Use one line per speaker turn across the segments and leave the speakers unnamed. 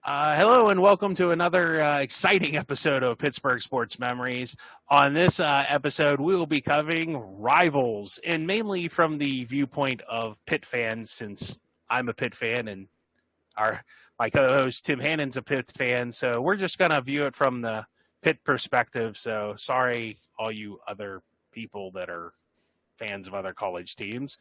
Hello and welcome to another exciting episode of Pittsburgh Sports Memories. On this episode, we will be covering rivals, and mainly from the viewpoint of Pitt fans, since I'm a Pitt fan and my co-host Tim Hannon's a Pitt fan. So we're just going to view it from the Pitt perspective. So sorry, all you other people that are fans of other college teams.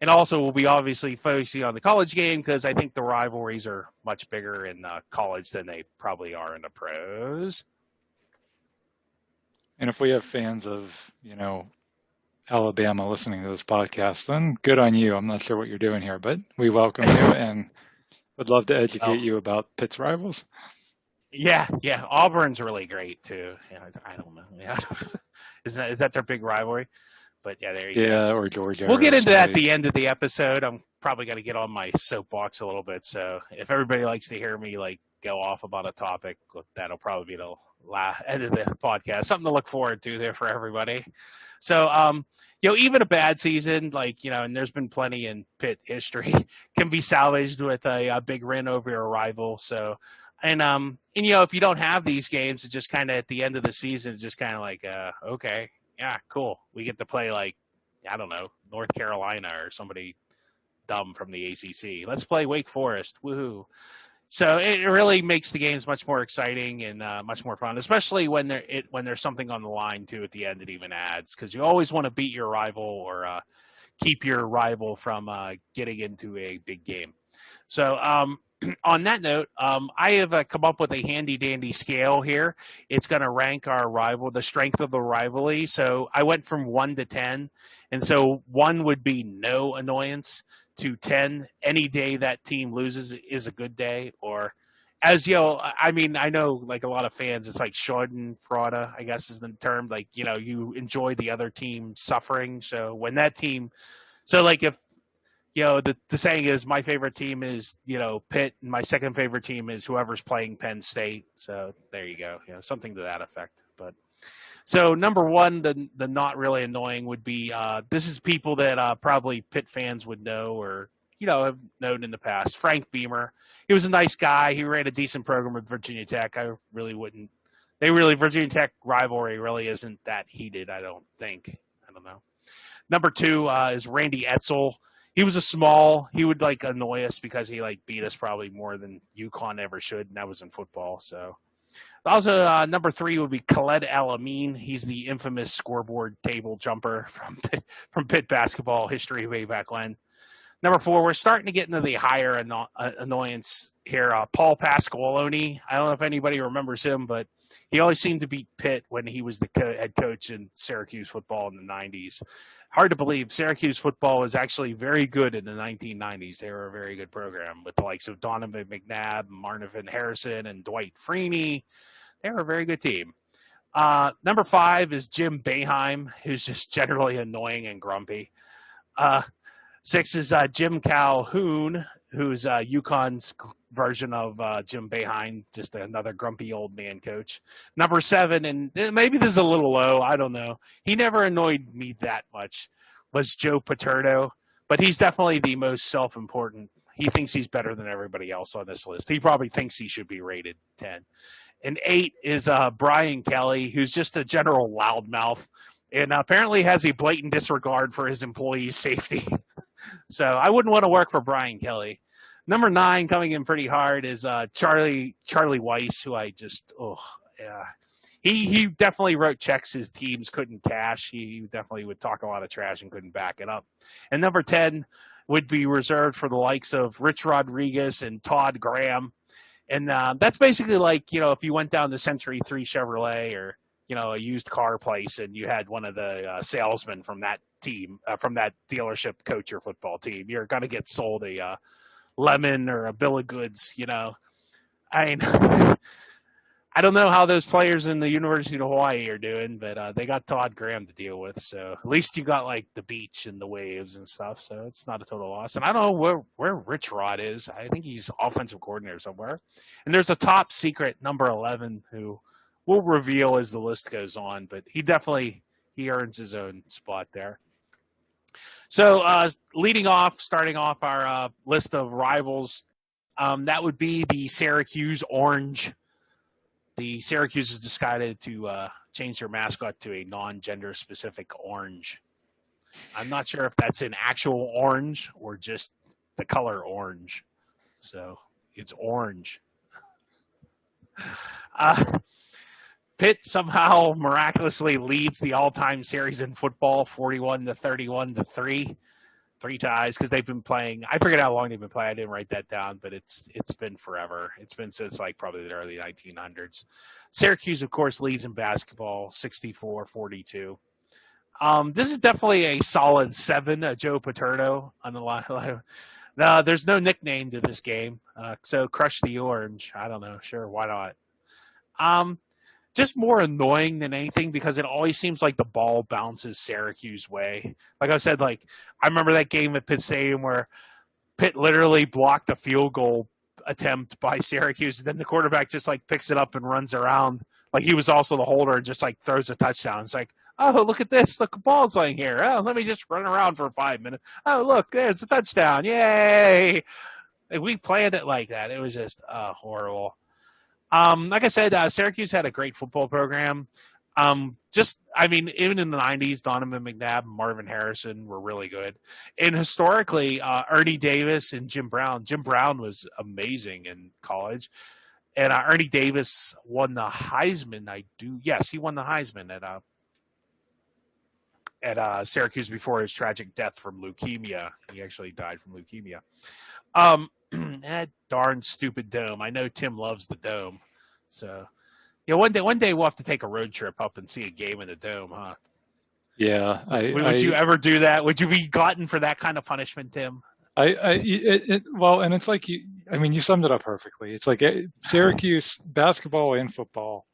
And also, we'll be obviously focusing on the college game because I think the rivalries are much bigger in college than they probably are in the pros.
And if we have fans of, Alabama listening to this podcast, then good on you. I'm not sure what you're doing here, but we welcome you and would love to educate you about Pitt's rivals.
Yeah. Auburn's really great too. Yeah, I don't know. Yeah, is that their big rivalry? But yeah, there you go.
Yeah, or Georgia.
We'll get into that at the end of the episode. I'm probably going to get on my soapbox a little bit. So if everybody likes to hear me go off about a topic, that'll probably be the end of the podcast. Something to look forward to there for everybody. So, even a bad season, and there's been plenty in Pitt history, can be salvaged with a big win over your rival. So, and if you don't have these games, it's just kind of at the end of the season, it's just kind of okay. Yeah, cool. We get to play North Carolina or somebody dumb from the ACC. Let's play Wake Forest. Woohoo. So it really makes the games much more exciting and much more fun, especially when there's something on the line too at the end. It even adds because you always want to beat your rival or keep your rival from getting into a big game. So on that note, I have come up with a handy-dandy scale here. It's going to rank the strength of the rivalry. So I went from 1 to 10. And so 1 would be no annoyance, to 10, any day that team loses is a good day. Or I know a lot of fans, it's like Schadenfreude, I guess is the term. You enjoy the other team suffering. So when that team, if, the saying is my favorite team is, Pitt, and my second favorite team is whoever's playing Penn State. So there you go, something to that effect. But so number 1, the not really annoying would be, this is people that probably Pitt fans would know or, have known in the past. Frank Beamer. He was a nice guy. He ran a decent program at Virginia Tech. Virginia Tech rivalry really isn't that heated, I don't think. I don't know. Number 2 is Randy Edsall. He was he would annoy us because he beat us probably more than UConn ever should, and that was in football. So also number 3 would be Khaled Al-Amin. He's the infamous scoreboard table jumper from Pitt basketball history way back when. Number 4, we're starting to get into the higher annoyance here. Paul Pasqualoni. I don't know if anybody remembers him, but he always seemed to beat Pitt when he was the head coach in Syracuse football in the 90s. Hard to believe Syracuse football was actually very good in the 1990s. They were a very good program with the likes of Donovan McNabb, Marvin Harrison, and Dwight Freeney. They were a very good team. Number 5 is Jim Boeheim, who's just generally annoying and grumpy. 6 is Jim Calhoun, who's UConn's version of Jim Boeheim, just another grumpy old man coach. Number 7, and maybe this is a little low, I don't know. He never annoyed me that much, was Joe Paterno, but he's definitely the most self-important. He thinks he's better than everybody else on this list. He probably thinks he should be rated 10. And 8 is Brian Kelly, who's just a general loudmouth and apparently has a blatant disregard for his employees' safety. So I wouldn't want to work for Brian Kelly. Number 9 coming in pretty hard is Charlie Weiss, who he definitely wrote checks his teams couldn't cash. He definitely would talk a lot of trash and couldn't back it up. And number 10 would be reserved for the likes of Rich Rodriguez and Todd Graham. And that's basically if you went down to Century 3 Chevrolet or, a used car place and you had one of the salesmen from that team, from that dealership coach your football team, you're going to get sold a lemon or a bill of goods, I mean, I don't know how those players in the University of Hawaii are doing, but they got Todd Graham to deal with. So at least you got like the beach and the waves and stuff. So it's not a total loss. And I don't know where Rich Rod is. I think he's offensive coordinator somewhere. And there's a top secret number 11 who we'll reveal as the list goes on. But he earns his own spot there. So starting off our list of rivals, that would be the Syracuse Orange. The Syracuse has decided to change their mascot to a non-gender specific orange. I'm not sure if that's an actual orange or just the color orange. So it's orange. Pitt somehow miraculously leads the all-time series in football, 41-31-3. 3 ties because they've been playing. I forget how long they've been playing. I didn't write that down, but it's been forever. It's been since like probably the early 1900s. Syracuse, of course, leads in basketball, 64-42. This is definitely a solid 7. Joe Paterno on the line. No, there's no nickname to this game, so crush the orange. I don't know. Sure, why not? Just more annoying than anything because it always seems like the ball bounces Syracuse way. Like I said, like I remember that game at Pitt Stadium where Pitt literally blocked a field goal attempt by Syracuse, and then the quarterback just like picks it up and runs around like he was also the holder and just like throws a touchdown. It's like, oh, look at this. Look, the ball's laying here. Oh, let me just run around for 5 minutes. Oh, look, there's a touchdown. Yay. Like, we planned it like that. It was just horrible. Like I said, Syracuse had a great football program. Even in the 90s, Donovan McNabb and Marvin Harrison were really good. And historically, Ernie Davis and Jim Brown. Jim Brown was amazing in college. And Ernie Davis won the Heisman. Yes, he won the Heisman at Syracuse before his tragic death from leukemia. He actually died from leukemia. That darn stupid dome. I know Tim loves the dome. So, one day we'll have to take a road trip up and see a game in the dome, huh?
Yeah.
Would you ever do that? Would you be glutton for that kind of punishment, Tim?
And it's like you summed it up perfectly. It's like Syracuse basketball and football.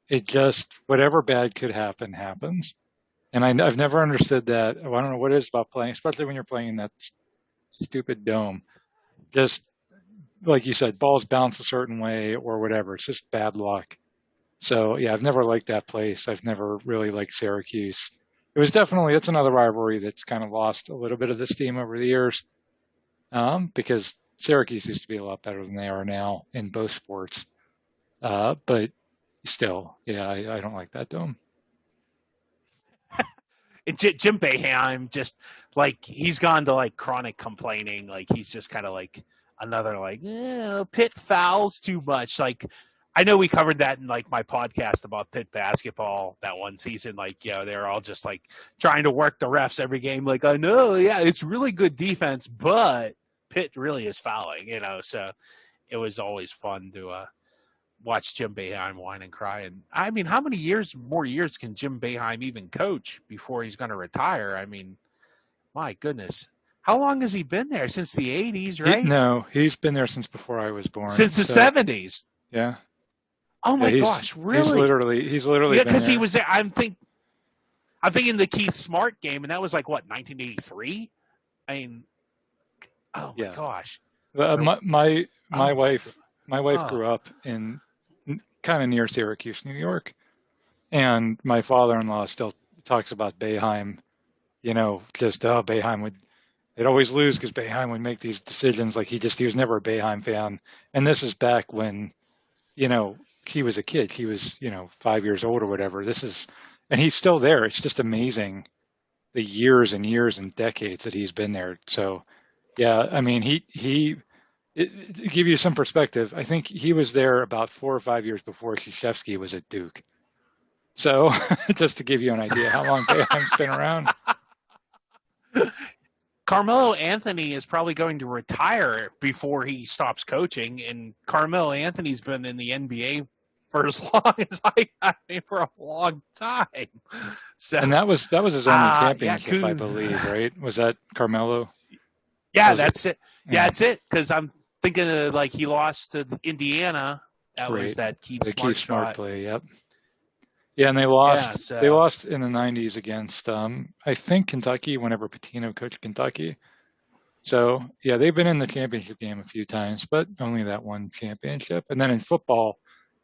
It just, whatever bad could happen, happens. And I've never understood that. I don't know what it is about playing, especially when you're playing in that stupid dome. Just like you said, balls bounce a certain way or whatever. It's just bad luck. So yeah, I've never liked that place. I've never really liked Syracuse. It's another rivalry that's kind of lost a little bit of the steam over the years. Because Syracuse used to be a lot better than they are now in both sports. But still, yeah, I don't like that dome.
Jim Boeheim, just like he's gone to like chronic complaining. Like he's just kind of like another like Pitt fouls too much. Like I know we covered that in like my podcast about Pitt basketball that one season. Like they're all just like trying to work the refs every game. Like I know, yeah, it's really good defense, but Pitt really is fouling. So it was always fun to watch Jim Boeheim whine and cry. And I mean, how many more years can Jim Boeheim even coach before he's going to retire? I mean, my goodness. How long has he been there? Since the 80s, right?
He's been there since before I was born.
Since the 70s.
Yeah.
Oh my gosh, really?
He's literally been
because
there.
he was there. I'm thinking the Keith Smart game, and that was like what, 1983? I mean, oh my gosh.
My wife grew up in kind of near Syracuse, New York, and my father-in-law still talks about Boeheim. Boeheim they'd always lose because Boeheim would make these decisions. Like he was never a Boeheim fan, and this is back when, he was a kid. He was 5 years old or whatever. And he's still there. It's just amazing the years and years and decades that he's been there. So, yeah, I mean, to give you some perspective, I think he was there about 4 or 5 years before Krzyzewski was at Duke. So just to give you an idea how long Boeheim's been around.
Carmelo Anthony is probably going to retire before he stops coaching, and Carmelo Anthony's been in the NBA for as long as I have, for a long time. So,
and that was his only championship, I believe, right? Was that Carmelo?
Yeah, that's it. Yeah, that's it. Because I'm thinking of like he lost to Indiana That was that Keith
the
Smart
Keith Smart
shot.
play. Yep. Yeah, and they lost.
Yeah, so
They lost in the '90s against, I think, Kentucky. Whenever Pitino coached Kentucky. So yeah, they've been in the championship game a few times, but only that one championship. And then in football,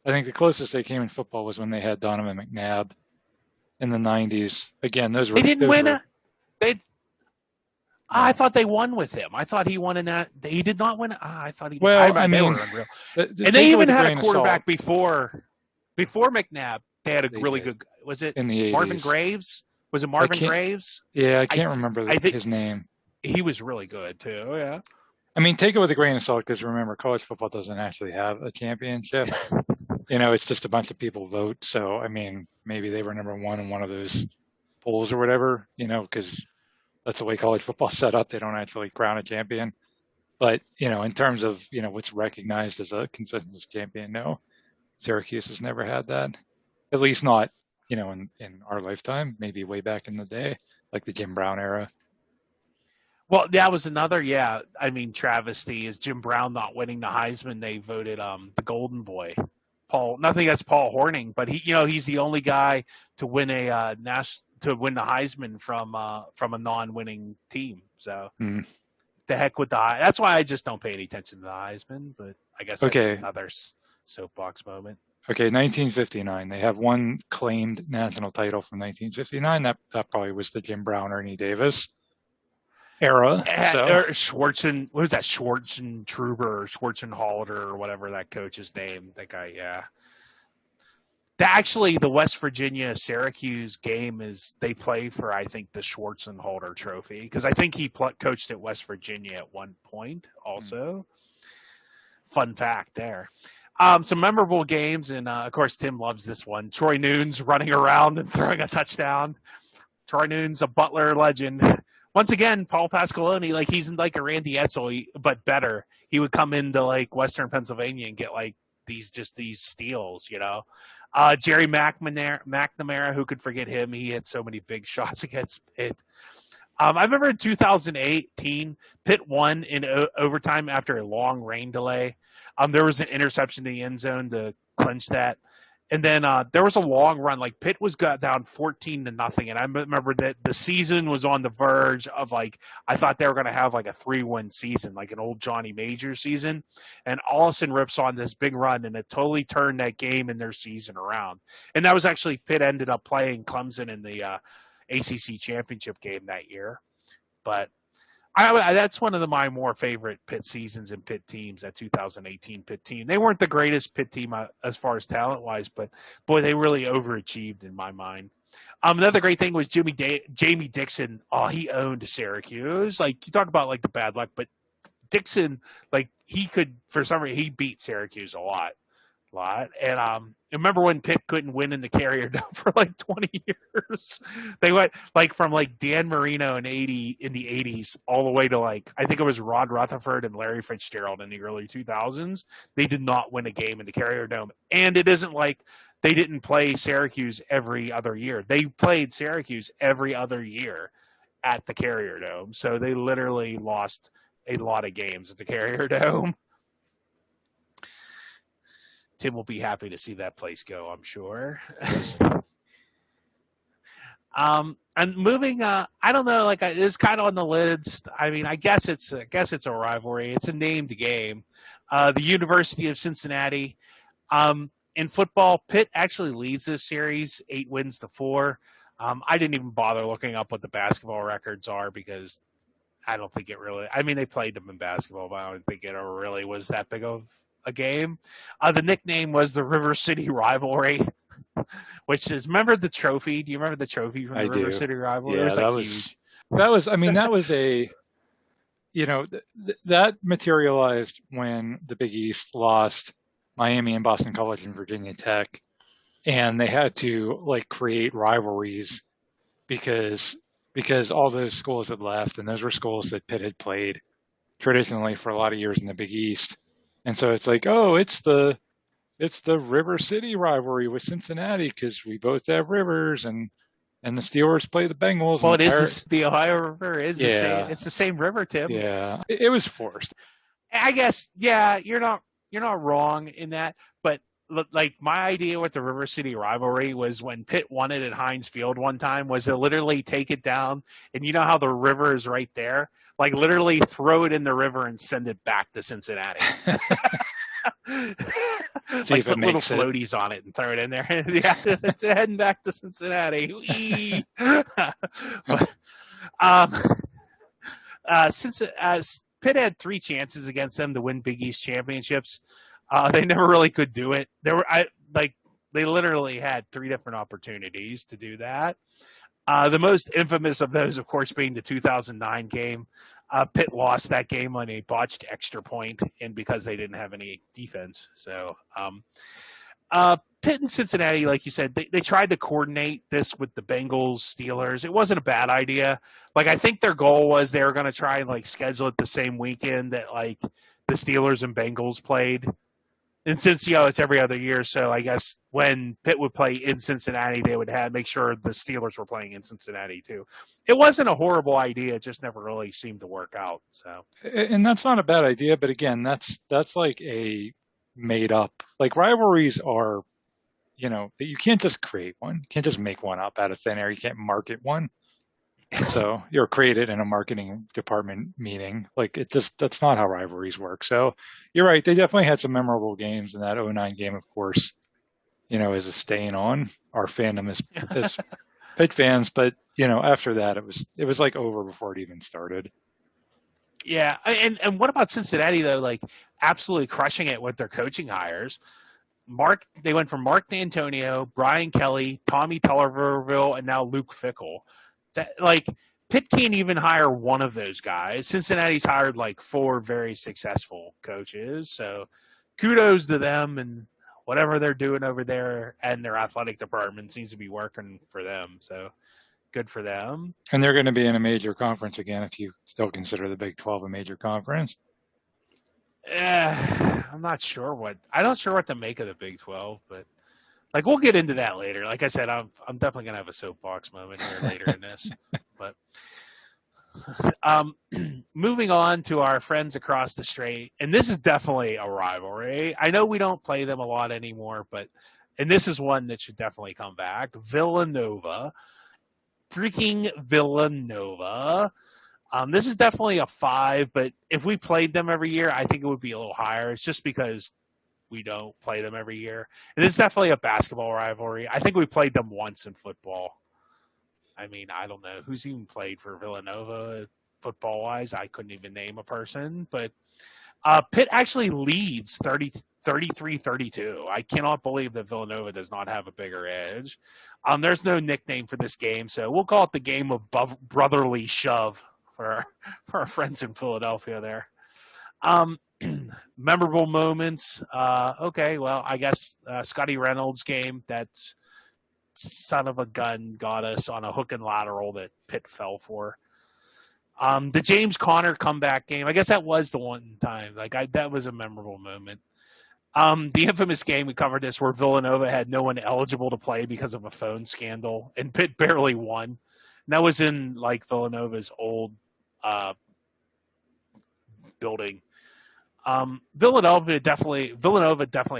I think the closest they came in football was when they had Donovan McNabb in the '90s. Again,
they didn't win. They. I
No.
thought they won with him. I thought he won in that. He did not win. I thought he.
Well,
they
mean,
were unreal.
the
And they even
with a
had a
grain of
quarterback
salt,
before McNabb. They had a
they
really
did
good. Was it
in the
Marvin
80s.
Graves? Was it
I
Marvin
can't.
Graves?
Yeah, I can't remember
I think
his name.
he was really good too. Yeah.
I mean, take it with a grain of salt because remember, college football doesn't actually have a championship. You know, it's just a bunch of people vote. So, I mean, maybe they were number one in one of those polls or whatever, you know, because that's the way college football's set up. They don't actually crown a champion. But, you know, in terms of, you know, what's recognized as a consensus champion, no, Syracuse has never had that. At least not, you know, in our lifetime, maybe way back in the day, like the Jim Brown era.
Well, that was another. Yeah, I mean, travesty is Jim Brown not winning the Heisman. They voted the Golden Boy, Paul. Nothing against Paul Hornung, but he's the only guy to win to win the Heisman from a non-winning team. So the heck with that's why I just don't pay any attention to the Heisman. But I guess that's another soapbox moment.
Okay, 1959. They have one claimed national title from 1959. That probably was the Jim Brown, Ernie Davis era.
Or Schwartzen, what was that? Schwartzentruber or Schwarzenhalter or whatever that coach's name. That guy, yeah. Actually, the West Virginia Syracuse game they play for, I think, the Schwarzenhalter Trophy because I think he coached at West Virginia at one point. Also, fun fact there. Some memorable games, and of course, Tim loves this one. Troy Nunes running around and throwing a touchdown. Troy Nunes, a Butler legend. Once again, Paul Pasqualoni, like he's like a Randy Edsel, but better. He would come into like Western Pennsylvania and get like these steals, you know. Jerry McNamara, who could forget him? He had so many big shots against Pitt. I remember in 2018, Pitt won in overtime after a long rain delay. There was an interception in the end zone to clinch that. And then there was a long run. Like Pitt got down 14-0, and I remember that the season was on the verge of like I thought they were going to have like a 3-win season, like an old Johnny Major season. And Allison rips on this big run, and it totally turned that game and their season around. And that was actually Pitt ended up playing Clemson in the ACC championship game that year. But that's one of my more favorite Pitt seasons and Pitt teams, that 2018 Pitt team. They weren't the greatest Pitt team as far as talent-wise, but, boy, they really overachieved in my mind. Another great thing was Jamie Dixon. Oh, he owned Syracuse. Like, you talk about, like, the bad luck, but Dixon, like, he could, for some reason, he beat Syracuse a lot. And remember when Pitt couldn't win in the Carrier Dome for like 20 years? They went like from like Dan Marino in the 80s all the way to like I think it was Rod Rutherford and Larry Fitzgerald in the early 2000s. They did not win a game in the Carrier Dome, and it isn't like they didn't play Syracuse every other year. They played Syracuse every other year at the Carrier Dome, so they literally lost a lot of games at the Carrier Dome. Tim will be happy to see that place go, I'm sure. And moving, I don't know, like it's kind of on the list. I mean, I guess it's a rivalry. It's a named game. The University of Cincinnati. In football, Pitt actually leads this series 8-4. I didn't even bother looking up what the basketball records are because I don't think it really. I mean, they played them in basketball, but I don't think it really was that big of a game. The nickname was the River City Rivalry, which is, remember the trophy? Do you remember the trophy from the River City Rivalry?
Yeah,
it was
that was huge. That was, I mean, that was a, you know, that materialized when the Big East lost Miami and Boston College and Virginia Tech, and they had to like create rivalries because all those schools had left, and those were schools that Pitt had played traditionally for a lot of years in the Big East. And so it's like, oh, it's the River City rivalry with Cincinnati because we both have rivers, and the Steelers play the Bengals.
Well, the Ohio River is the same. It's the same river, Tim.
Yeah, it was forced.
I guess, yeah, you're not. you're not wrong in that, but like my idea with the River City rivalry was when Pitt won it at Heinz Field one time was to literally take it down, and you know how the river is right there, like literally throw it in the river and send it back to Cincinnati.
See
Like
if it
put little
makes it.
floaties on it and throw it in there. Yeah, it's heading back to Cincinnati. But, um, since Pitt had 3 chances against them to win Big East championships, they never really could do it. They literally had 3 different opportunities to do that. The most infamous of those, of course, being the 2009 game. Pitt lost that game on a botched extra point, and because they didn't have any defense. So Pitt and Cincinnati, like you said, they tried to coordinate this with the Bengals, Steelers. It wasn't a bad idea. Like I think their goal was they were going to try and like schedule it the same weekend that like the Steelers and Bengals played. And since it's every other year, so I guess when Pitt would play in Cincinnati, they would make sure the Steelers were playing in Cincinnati too. It wasn't a horrible idea; it just never really seemed to work out. So,
And that's not a bad idea, but again, that's like a made up. Like rivalries are, that you can't just create one. You can't just make one up out of thin air. You can't market one. So you're created in a marketing department meeting. Like that's not how rivalries work. So you're right. They definitely had some memorable games, and that '09 game, of course, is a stain on our fandom as Pitt fans. But after that, it was like over before it even started.
yeah, and what about Cincinnati though? Like absolutely crushing it with their coaching hires. They went from Mark D'Antonio, Brian Kelly, Tommy Tullerville, and now Luke Fickell. That like Pitt can't even hire one of those guys. Cincinnati's hired like 4 very successful coaches. So kudos to them, and whatever they're doing over there and their athletic department seems to be working for them. So good for them.
And they're going to be in a major conference again if you still consider the Big 12 a major conference.
I'm not sure what to make of the Big 12, but like we'll get into that later. Like I said, I'm definitely gonna have a soapbox moment here later in this. But moving on to our friends across the strait, and this is definitely a rivalry. I know we don't play them a lot anymore, and this is one that should definitely come back. Villanova, freaking Villanova. This is definitely a 5, but if we played them every year, I think it would be a little higher. It's just because we don't play them every year. And it's definitely a basketball rivalry. I think we played them once in football. I mean, I don't know who's even played for Villanova football-wise. I couldn't even name a person. But Pitt actually leads 33-32. I cannot believe that Villanova does not have a bigger edge. There's no nickname for this game, so we'll call it the game of brotherly shove for our friends in Philadelphia there. Memorable moments. Okay, well, I guess Scotty Reynolds game, that son of a gun got us on a hook and lateral that Pitt fell for. The James Conner comeback game, I guess that was the one time. That was a memorable moment. The infamous game, we covered this, where Villanova had no one eligible to play because of a phone scandal, and Pitt barely won. And that was in Villanova's old building. Villanova definitely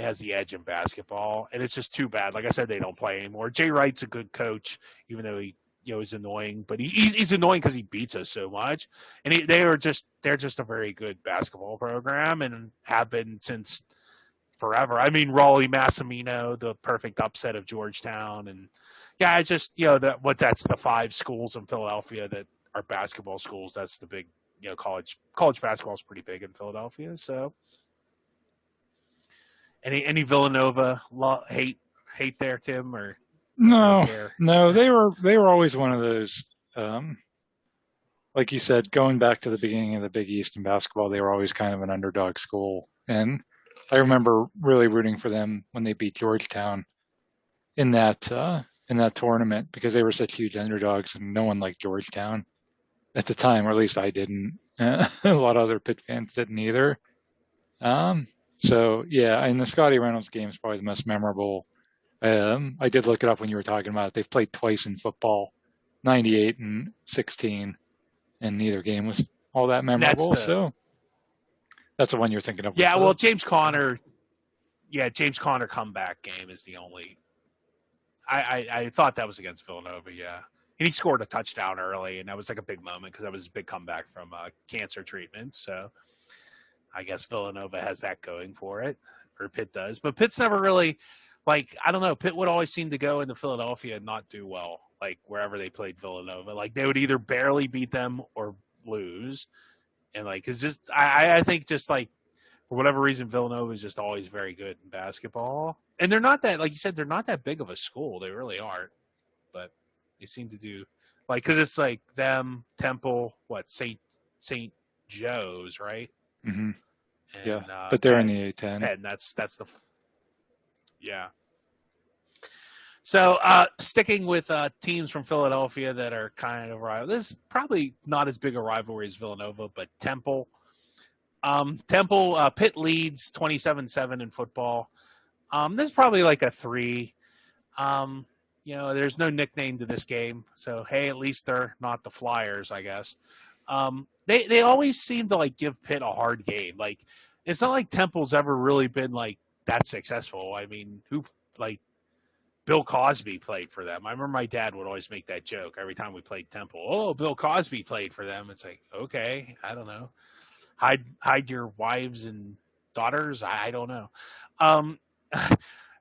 has the edge in basketball, and it's just too bad. Like I said, they don't play anymore. Jay Wright's a good coach, even though he is annoying, but he's annoying because he beats us so much. And they're just a very good basketball program and have been since forever. I mean, Raleigh Massimino, the perfect upset of Georgetown, and yeah, I just that's the 5 schools in Philadelphia that are basketball schools. That's the big. College basketball is pretty big in Philadelphia. So, any Villanova hate there, Tim, or
no? They were always one of those. Like you said, going back to the beginning of the Big East in basketball, they were always kind of an underdog school, and I remember really rooting for them when they beat Georgetown in that tournament because they were such huge underdogs, and no one liked Georgetown at the time, or at least I didn't. A lot of other Pitt fans didn't either. So yeah, and the Scotty Reynolds game is probably the most memorable. I did look it up when you were talking about it. They've played twice in football, 98 and 16, and neither game was all that memorable. That's the one you're thinking of.
Yeah, well, James Conner comeback game is the only. I thought that was against Villanova, yeah. And he scored a touchdown early, and that was like a big moment because that was a big comeback from cancer treatment. So I guess Villanova has that going for it, or Pitt does. But Pitt's never really, like, I don't know, Pitt would always seem to go into Philadelphia and not do well, like wherever they played Villanova. Like they would either barely beat them or lose. And like, it's just, I think just like, for whatever reason, Villanova is just always very good in basketball. And they're not that, like you said, they're not that big of a school. They really aren't. But they seem to do, like, because it's like them, Temple, St. Joe's, right?
Mm-hmm.
And,
yeah, but they're
Penn,
in the A10.
Penn, that's the, yeah. So sticking with teams from Philadelphia that are kind of rival, this is probably not as big a rivalry as Villanova, but Temple. Pitt leads 27-7 in football. This is probably like a 3. There's no nickname to this game, so hey, at least they're not the Flyers, I guess. They always seem to like give Pitt a hard game. Like it's not like Temple's ever really been like that successful. I mean, Bill Cosby played for them. I remember my dad would always make that joke every time we played Temple. Oh, Bill Cosby played for them. It's like, okay, I don't know. Hide your wives and daughters. I don't know.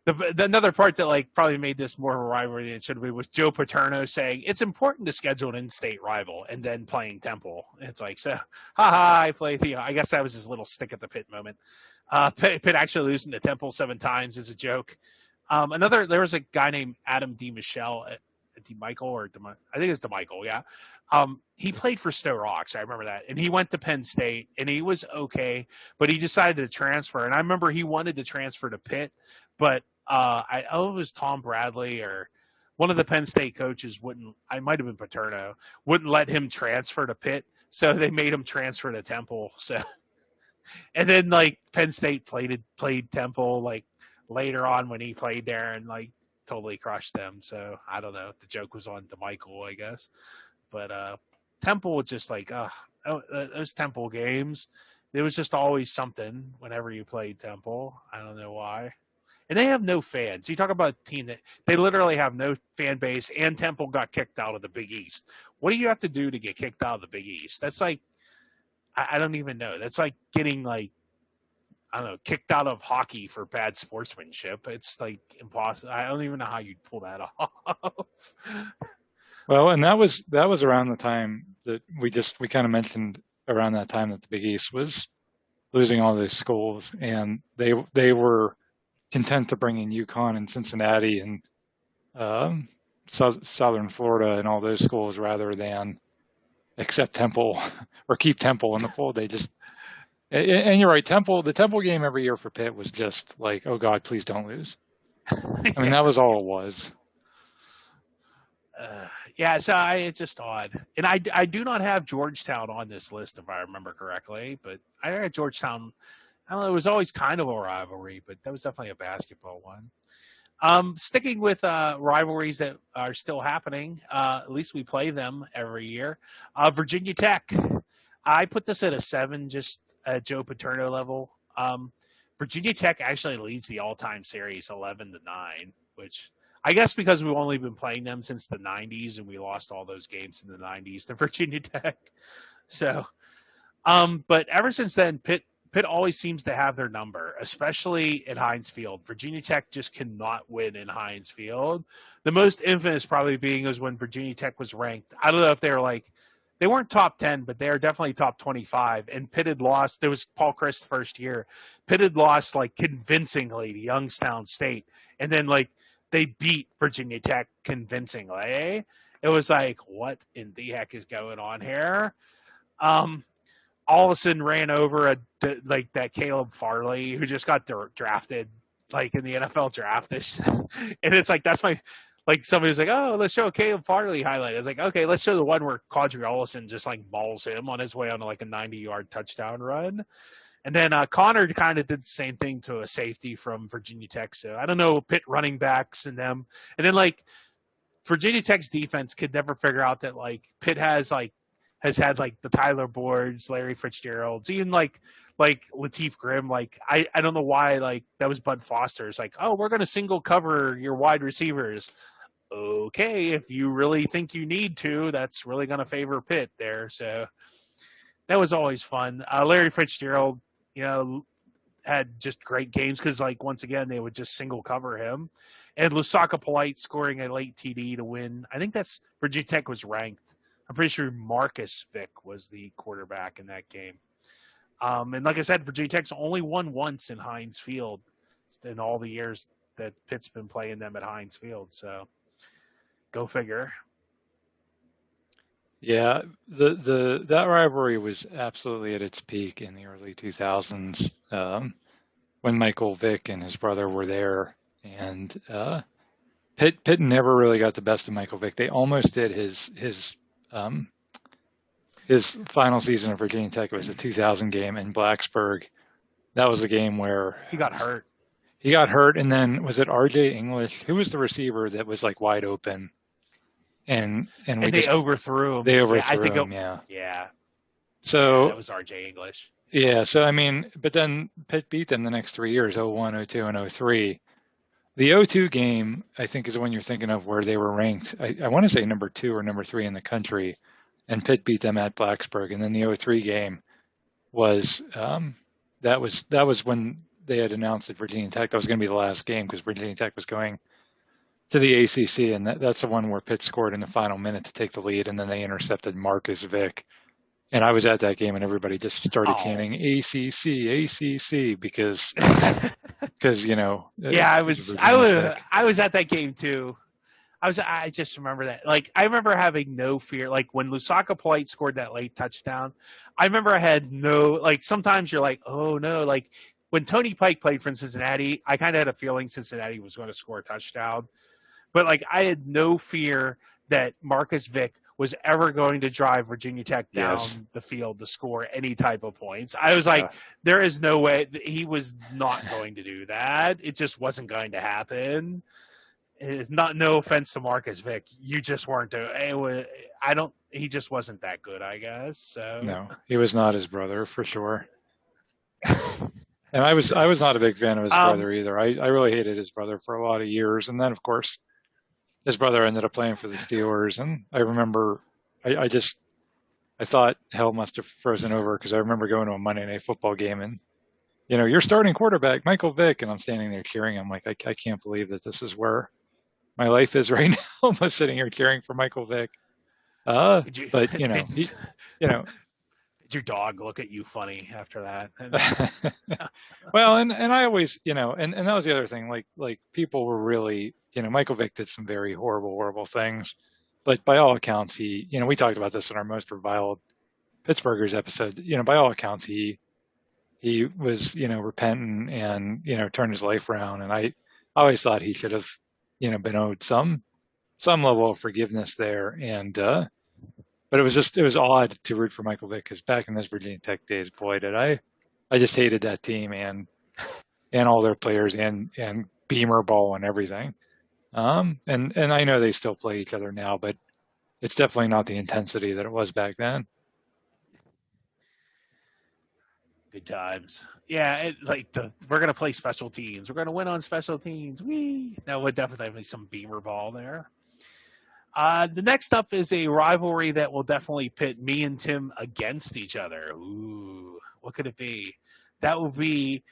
The another part that like probably made this more of a rivalry than it should be was Joe Paterno saying it's important to schedule an in-state rival and then playing Temple. It's like, so, I played. I guess that was his little stick at the Pitt moment. Pitt actually losing to Temple 7 times is a joke. There was a guy named Adam D. Michelle I think it's DeMichael, yeah. He played for Stowe Rocks, I remember that. And he went to Penn State, and he was okay, but he decided to transfer. And I remember he wanted to transfer to Pitt, but it was Tom Bradley or one of the Penn State coaches I might have been Paterno, wouldn't let him transfer to Pitt, so they made him transfer to Temple. So, and then, like, Penn State played Temple, like, later on when he played there and, like, totally crushed them. So I don't know. The joke was on DeMichael, I guess. But Temple was just like, those Temple games, there was just always something whenever you played Temple. I don't know why. And they have no fans. You talk about a team that they literally have no fan base, and Temple got kicked out of the Big East. What do you have to do to get kicked out of the Big East? That's like, I don't even know. That's like getting like, I don't know, kicked out of hockey for bad sportsmanship. It's like impossible. I don't even know how you'd pull that off.
Well, and that was around the time that we kind of mentioned around that time that the Big East was losing all those schools, and they were content to bring in UConn and Cincinnati and Southern Florida and all those schools rather than accept Temple or keep Temple in the fold. They just, and you're right, the Temple game every year for Pitt was just like, oh God, please don't lose. I mean, that was all it was.
Yeah, so it's just odd. And I do not have Georgetown on this list, if I remember correctly, but I had Georgetown. I don't know, it was always kind of a rivalry, but that was definitely a basketball one. Sticking with rivalries that are still happening, at least we play them every year. Virginia Tech. I put this at a 7, just at Joe Paterno level. Virginia Tech actually leads the all-time series 11-9, which I guess because we've only been playing them since the 90s and we lost all those games in the 90s to Virginia Tech. So, but ever since then, Pitt always seems to have their number, especially at Heinz Field. Virginia Tech just cannot win in Heinz Field. The most infamous probably being was when Virginia Tech was ranked. I don't know if they weren't top 10, but they are definitely top 25. And Pitt had lost. There was Paul Christ's first year. Pitt had lost like convincingly to Youngstown State. And then like they beat Virginia Tech convincingly. It was like, what in the heck is going on here? Allison ran over that Caleb Farley who just got drafted like in the NFL draft this, and it's like that's my like somebody's like, oh, let's show a Caleb Farley highlight. I was like, okay, let's show the one where Quadri Allison just like mauls him on his way on like a 90-yard touchdown run, and then Connor kind of did the same thing to a safety from Virginia Tech. So I don't know, Pitt running backs and them, and then like Virginia Tech's defense could never figure out that like Pitt has had like the Tyler Boards, Larry Fitzgeralds, even like like Lateef Grimm, like I don't know why, like that was Bud Foster. It's like, oh, we're gonna single cover your wide receivers. Okay, if you really think you need to, that's really gonna favor Pitt there. So that was always fun. Larry Fitzgerald, you know, had just great games because, like, once again, they would just single cover him. And Lusaka Polite scoring a late TD to win. I think that's Virginia Tech was ranked. I'm pretty sure Marcus Vick was the quarterback in that game. And like I said, Virginia Tech's only won once in Heinz Field in all the years that Pitt's been playing them at Heinz Field. So go figure.
Yeah, that rivalry was absolutely at its peak in the early 2000s, when Michael Vick and his brother were there, and Pitt never really got the best of Michael Vick. They almost did his final season of Virginia Tech. It was the 2000 game in Blacksburg. That was the game where
he got hurt.
He got hurt, and then was it R.J. English? Who was the receiver that was like wide open? And
they overthrew him.
They overthrew him.
Yeah.
So
that was R.J. English.
Yeah. So I mean, but then Pitt beat them the next 3 years: 01, 02, and 03. The 02 game, I think, is the one you're thinking of, where they were ranked. I want to say number 2 or number 3 in the country, and Pitt beat them at Blacksburg. And then the 03 game was that was when they had announced that Virginia Tech, that was going to be the last game because Virginia Tech was going to the ACC, and that's the one where Pitt scored in the final minute to take the lead, and then they intercepted Marcus Vick. And I was at that game, and everybody just started chanting ACC, ACC, because you know.
Yeah, I was at that game too. I just remember that. Like, I remember having no fear. Like, when Lusaka Polite scored that late touchdown, I remember I had no, like, sometimes you're like, oh no. Like, when Tony Pike played for Cincinnati, I kind of had a feeling Cincinnati was going to score a touchdown. But, like, I had no fear that Marcus Vick was ever going to drive Virginia Tech down the field to score any type of points. I was like, there is no way. He was not going to do that. It just wasn't going to happen. It's not, no offense to Marcus Vick. You just weren't doing. He just wasn't that good, I guess. So.
No, he was not his brother for sure. And I was not a big fan of his brother either. I really hated his brother for a lot of years. And then, of course, his brother ended up playing for the Steelers. And I remember I thought hell must have frozen over, because I remember going to a Monday Night Football game, and, you know, your starting quarterback, Michael Vick, and I'm standing there cheering. I'm like, I can't believe that this is where my life is right now. I'm sitting here cheering for Michael Vick. But, you know,
did your dog look at you funny after that?
Well, and I always, you know, and that was the other thing, like people were really, you know, Michael Vick did some very horrible things, but by all accounts, he, you know, we talked about this in our most reviled Pittsburghers episode, you know, by all accounts, he was, you know, repentant and, you know, turned his life around. And I always thought he should have, you know, been owed some level of forgiveness there. And, but it was odd to root for Michael Vick, because back in those Virginia Tech days, boy, did I just hated that team and all their players and Beamer ball and everything. And I know they still play each other now, but it's definitely not the intensity that it was back then.
Good times. Yeah, we're going to play special teams. We're going to win on special teams. That would definitely be some Beamer ball there. The next up is a rivalry that will definitely pit me and Tim against each other. Ooh, what could it be? That will be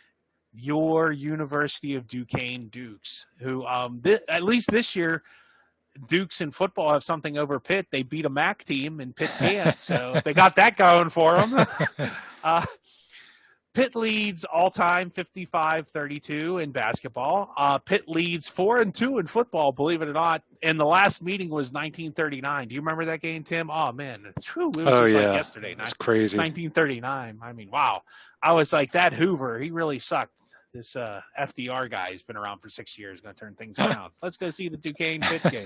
your University of Duquesne Dukes, who at least this year, Dukes in football have something over Pitt. They beat a MAC team, and Pitt can't, so they got that going for them. Pitt leads all-time 55-32 in basketball. Pitt leads 4-2 in football, believe it or not. And the last meeting was 1939. Do you remember that game, Tim? Oh, man. It was like yesterday.
That's crazy.
1939. I mean, wow. I was like, that Hoover, he really sucked. This FDR guy has been around for 6 years, going to turn things around. Let's go see the Duquesne Pitt game.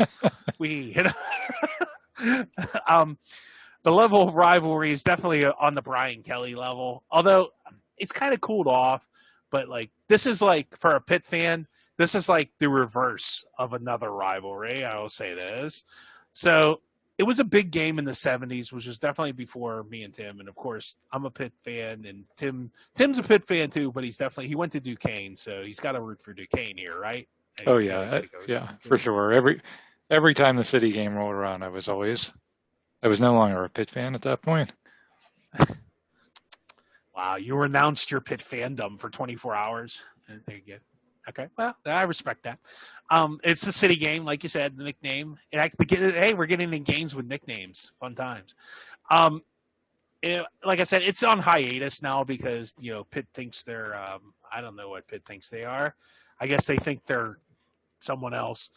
The level of rivalry is definitely on the Brian Kelly level, although it's kind of cooled off. But, like, this is like, for a Pitt fan, this is like the reverse of another rivalry. I will say this. So it was a big game in the 70s, which was definitely before me and Tim. And of course, I'm a Pitt fan, and Tim's a Pitt fan too, but he went to Duquesne, so he's got to root for Duquesne here, right?
Oh yeah, yeah, for sure. Every time the city game rolled around, I was no longer a Pitt fan at that point.
Wow, you announced your Pitt fandom for 24 hours. There you go. Okay, well, I respect that. It's the city game, like you said, the nickname. Hey, we're getting in games with nicknames. Fun times. Like I said, it's on hiatus now because, Pitt thinks they're, I don't know what Pitt thinks they are. I guess they think they're someone else,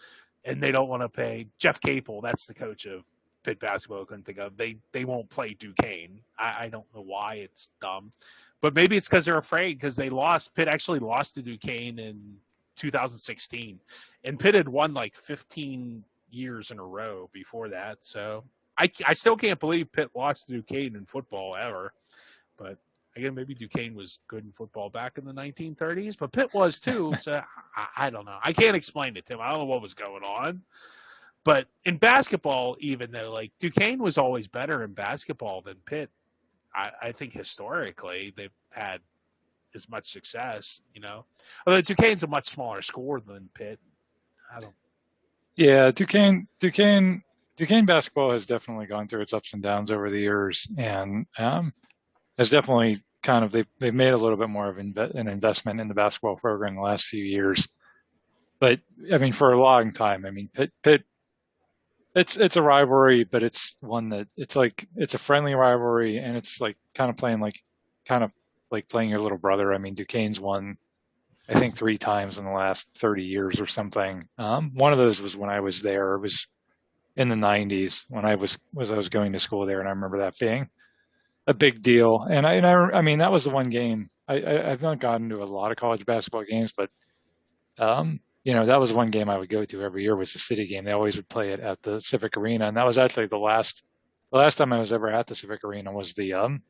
and they don't want to pay. Jeff Capel, that's the coach of Pitt basketball, I couldn't think of. They won't play Duquesne. I don't know why. It's dumb. But maybe it's because they're afraid because they lost. Pitt actually lost to Duquesne in 2016. And Pitt had won like 15 years in a row before that. So I still can't believe Pitt lost to Duquesne in football ever. But again, maybe Duquesne was good in football back in the 1930s. But Pitt was too. So I don't know. I can't explain it, Tim. I don't know what was going on. But in basketball, even though, like, Duquesne was always better in basketball than Pitt, I think historically they've had as much success, Although Duquesne's a much smaller score than Pitt.
Yeah, Duquesne basketball has definitely gone through its ups and downs over the years, and has definitely they've made a little bit more of an investment in the basketball program in the last few years. But I mean, for a long time, I mean, Pitt. It's a rivalry, but it's one that it's a friendly rivalry, and it's like kind of like playing your little brother. I mean, Duquesne's won, I think, 3 times in the last 30 years or something. One of those was when I was there. It was in the 90s when I was going to school there, and I remember that being a big deal. And I mean, that was the one game. I've not gotten to a lot of college basketball games, but that was one game I would go to every year was the city game. They always would play it at the Civic Arena. And that was actually the last time I was ever at the Civic Arena was the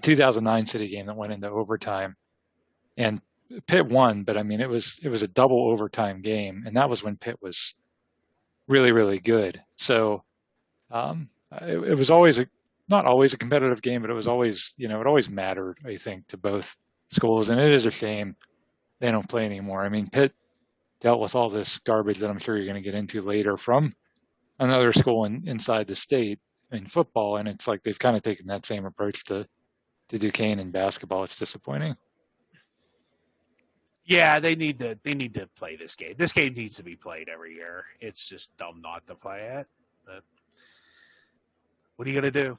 2009 city game that went into overtime, and Pitt won. But I mean, it was a double overtime game. And that was when Pitt was really, really good. So, it was always not always a competitive game, but it was always, it always mattered, I think, to both schools. And it is a shame they don't play anymore. I mean, Pitt dealt with all this garbage that I'm sure you're going to get into later from another school inside the state in football, and it's like they've kind of taken that same approach to Duquesne in basketball. It's disappointing.
Yeah, they need to play this game. This game needs to be played every year. It's just dumb not to play it. But what are you going to do?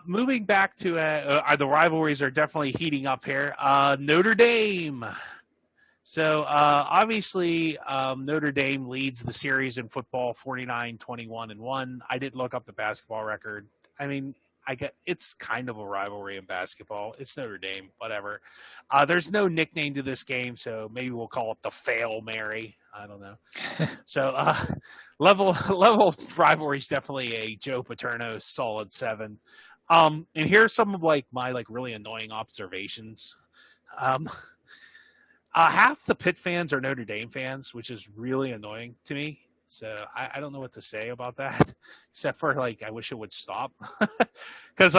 Moving back to the rivalries are definitely heating up here. Notre Dame. So, obviously, Notre Dame leads the series in football 49-21-1. I didn't look up the basketball record. I mean, it's kind of a rivalry in basketball. It's Notre Dame, whatever. There's no nickname to this game, so maybe we'll call it the Fail Mary. I don't know. So, level rivalry is definitely a Joe Paterno solid 7. And here's some of my really annoying observations. Half the Pitt fans are Notre Dame fans, which is really annoying to me. So I don't know what to say about that, except for I wish it would stop. Because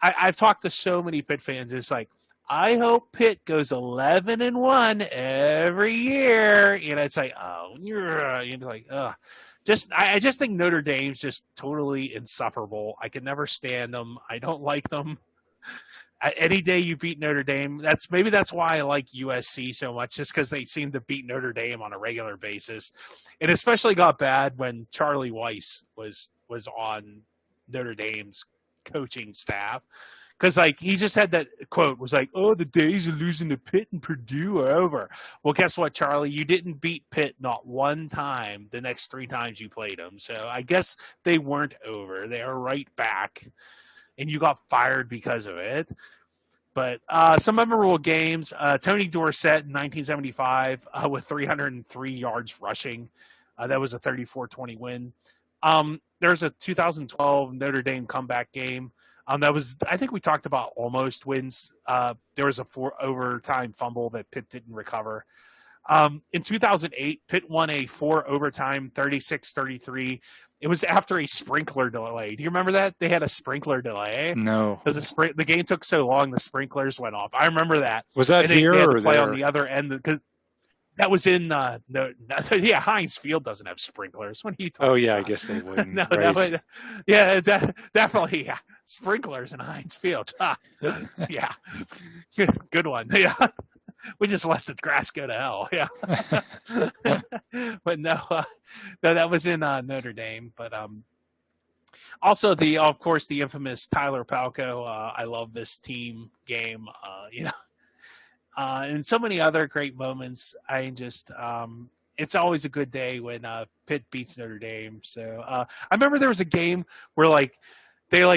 I've talked to so many Pitt fans. It's like, I hope Pitt goes 11-1 every year. It's like, oh, you're like, ugh. I just think Notre Dame's just totally insufferable. I can never stand them. I don't like them. Any day you beat Notre Dame, that's why I like USC so much, just because they seem to beat Notre Dame on a regular basis. It especially got bad when Charlie Weiss was on Notre Dame's coaching staff, because he just had that quote was like, "Oh, the days of losing to Pitt and Purdue are over." Well, guess what, Charlie? You didn't beat Pitt not one time the next 3 times you played them. So I guess they weren't over. They are right back. And you got fired because of it. But some memorable games. Tony Dorsett in 1975 with 303 yards rushing. That was a 34-20 win. There's a 2012 Notre Dame comeback game. That was, I think we talked about almost wins. There was a 4 overtime fumble that Pitt didn't recover. In 2008, Pitt won a 4 overtime 36-33. It was after a sprinkler delay. Do you remember that? They had a sprinkler delay.
No.
Because the game took so long, the sprinklers went off. I remember that.
Was that
and
here
they had
or
to play
there?
on the other end because that was in yeah, Heinz Field doesn't have sprinklers. What are you talking
Oh yeah,
about?
I guess they wouldn't.
No,
right.
definitely yeah. Sprinklers in Heinz Field. Yeah, good one. Yeah, we just let the grass go to hell. Yeah, but no, that was in Notre Dame. But also of course, the infamous Tyler Palco. I love this team game. And so many other great moments. I just, it's always a good day when Pitt beats Notre Dame. So I remember there was a game where it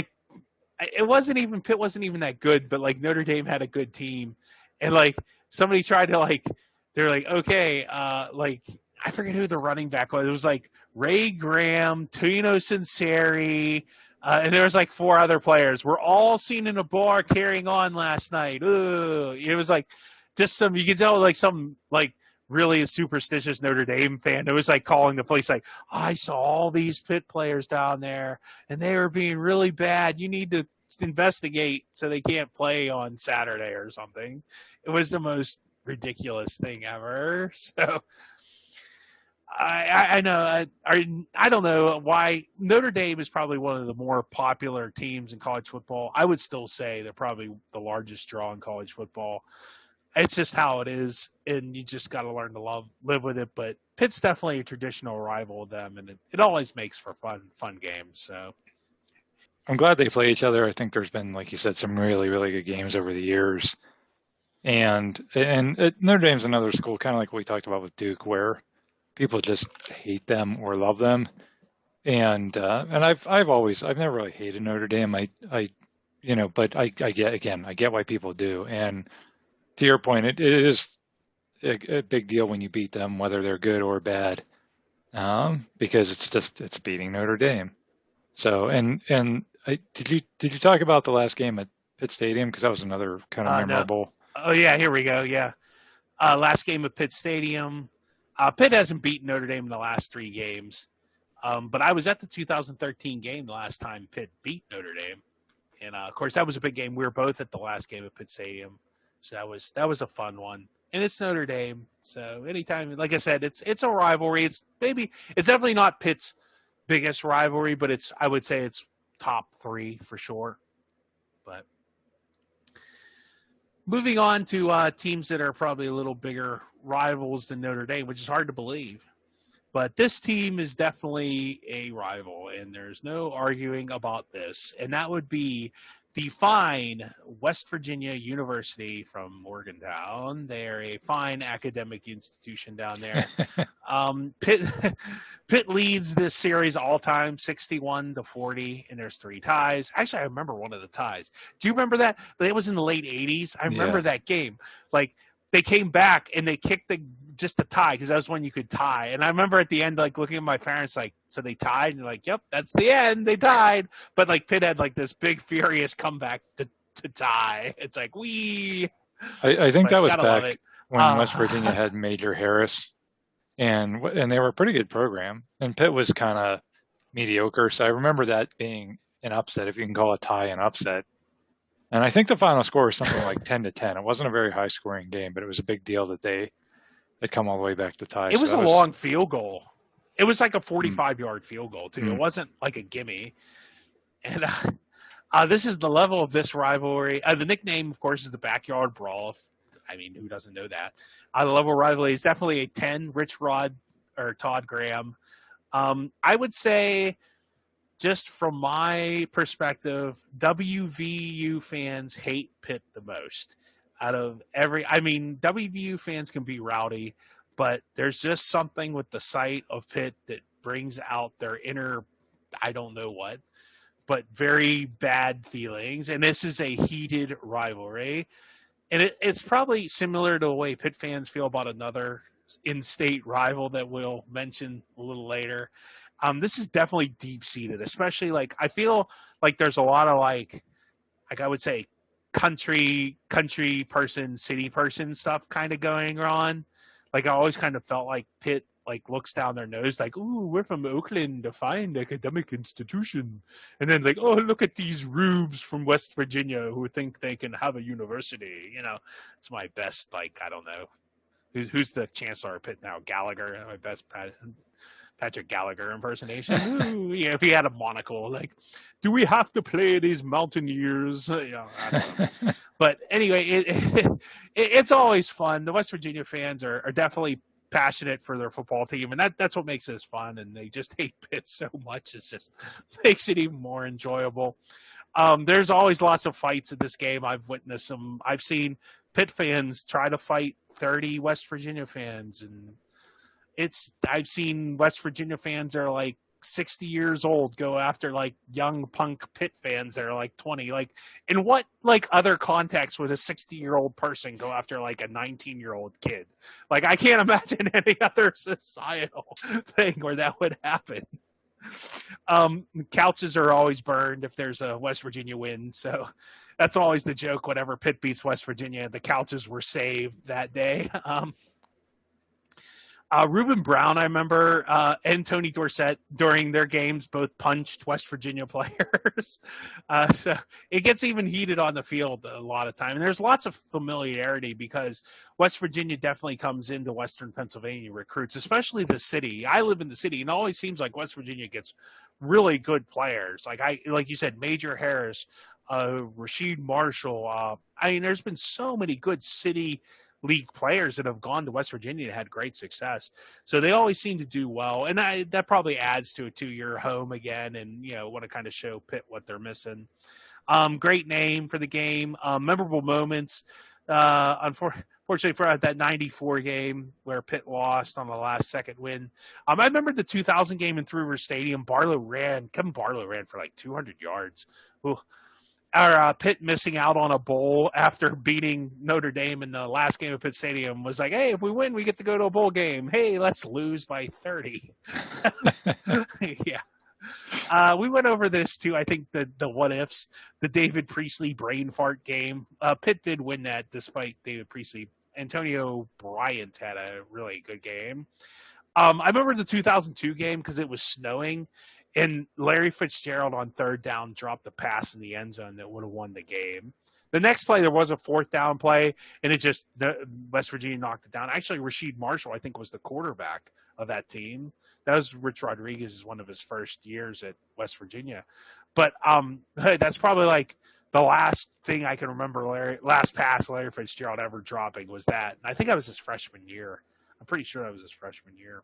wasn't even Pitt wasn't even that good, but like Notre Dame had a good team, and like somebody tried to they're like, okay, I forget who the running back was. It was like Ray Graham, Tino Sinceri. And there was like 4 other players. We're all seen in a bar carrying on last night. Ooh. It was like just you could tell like some like really superstitious Notre Dame fan. It was like calling the police like, I saw all these Pitt players down there and they were being really bad. You need to investigate so they can't play on Saturday or something. It was the most ridiculous thing ever. So I know. I don't know why Notre Dame is probably one of the more popular teams in college football. I would still say they're probably the largest draw in college football. It's just how it is, and you just got to learn to live with it. But Pitt's definitely a traditional rival of them, and it always makes for fun games. So
I'm glad they play each other. I think there's been, like you said, some really, really good games over the years. And Notre Dame's another school, kind of like we talked about with Duke, where people just hate them or love them. And I've never really hated Notre Dame. But I get why people do. And to your point, it is a big deal when you beat them, whether they're good or bad, because it's beating Notre Dame. So did you talk about the last game at Pitt Stadium, because that was another kind of memorable.
No. Oh yeah, here we go. Yeah, last game at Pitt Stadium. Pitt hasn't beaten Notre Dame in the last 3 games, but I was at the 2013 game the last time Pitt beat Notre Dame, and of course that was a big game. We were both at the last game at Pitt Stadium, so that was a fun one. And it's Notre Dame, so anytime, like I said, it's a rivalry. It's definitely not Pitt's biggest rivalry, but I would say it's top 3 for sure. But moving on to teams that are probably a little bigger rivals than Notre Dame, which is hard to believe. But this team is definitely a rival, and there's no arguing about this. And that would be the fine West Virginia University from Morgantown. They're a fine academic institution down there. Pitt leads this series all time, 61-40, and there's 3 ties. Actually, I remember one of the ties. Do you remember that? It was in the late 80s. I remember that game. Like, they came back and they kicked just the tie, because that was when you could tie. And I remember at the end, like, looking at my parents, like, so they tied, and like, yep, that's the end. They tied. But like Pitt had like this big furious comeback to tie. It's like,
I think that was back when West Virginia had Major Harris, and they were a pretty good program, and Pitt was kind of mediocre. So I remember that being an upset, if you can call a tie an upset. And I think the final score was something like 10-10. It wasn't a very high scoring game, but it was a big deal that they'd come all the way back to tie.
It was a long field goal. It was like a 45-yard field goal, too. It wasn't like a gimme. And this is the level of this rivalry. The nickname, of course, is the Backyard Brawl. I mean, who doesn't know that? The level of rivalry is definitely a 10, Rich Rod or Todd Graham. I would say, just from my perspective, WVU fans hate Pitt the most. WVU fans can be rowdy, but there's just something with the sight of Pitt that brings out their inner, I don't know what, but very bad feelings. And this is a heated rivalry. And it's probably similar to the way Pitt fans feel about another in-state rival that we'll mention a little later. This is definitely deep-seated, especially like I feel like there's a lot of like I would say country person, city person stuff kind of going on. Like I always kind of felt like Pitt like looks down their nose like, "Ooh, we're from Oakland, a fine academic institution," and then like, "Oh, look at these rubes from West Virginia who think they can have a university." It's my best like I don't know who's the chancellor of Pitt now, Gallagher, my best Patrick Gallagher impersonation. Ooh, if he had a monocle, like, do we have to play these Mountaineers? I don't know. But anyway, it's always fun. The West Virginia fans are definitely passionate for their football team, and that's what makes this fun. And they just hate Pitt so much; it just makes it even more enjoyable. There's always lots of fights in this game. I've witnessed them. I've seen Pitt fans try to fight 30 West Virginia fans, and I've seen West Virginia fans that are like 60 years old go after like young punk Pitt fans that are like 20. Like, in what like other context would a 60-year-old person go after like a 19-year-old kid? Like, I can't imagine any other societal thing where that would happen. Couches are always burned if there's a West Virginia win, so that's always the joke. Whenever Pitt beats West Virginia, the couches were saved that day. Reuben Brown, I remember, and Tony Dorsett during their games both punched West Virginia players. So it gets even heated on the field a lot of time. And there's lots of familiarity because West Virginia definitely comes into Western Pennsylvania recruits, especially the city. I live in the city, and it always seems like West Virginia gets really good players. Like you said, Major Harris, Rasheed Marshall. There's been so many good city league players that have gone to West Virginia and had great success. So they always seem to do well. And that probably adds to a 2-year home again and, want to kind of show Pitt what they're missing. Great name for the game. Memorable moments. Unfortunately for that 94 game where Pitt lost on the last second win. I remember the 2000 game in Three River Stadium. Kevin Barlow ran for like 200 yards. Ooh. Our Pitt missing out on a bowl after beating Notre Dame in the last game of Pitt Stadium was like, hey, if we win, we get to go to a bowl game. Hey, let's lose by 30. Yeah. We went over this too. I think the what ifs, the David Priestley brain fart game. Pitt did win that despite David Priestley. Antonio Bryant had a really good game. I remember the 2002 game because it was snowing. And Larry Fitzgerald on third down dropped a pass in the end zone that would have won the game. The next play, there was a fourth down play, and West Virginia knocked it down. Actually, Rasheed Marshall, I think, was the quarterback of that team. That was Rich Rodriguez's one of his first years at West Virginia. But that's probably like the last thing I can remember. Last pass Larry Fitzgerald ever dropping was that. And I think that was his freshman year. I'm pretty sure that was his freshman year.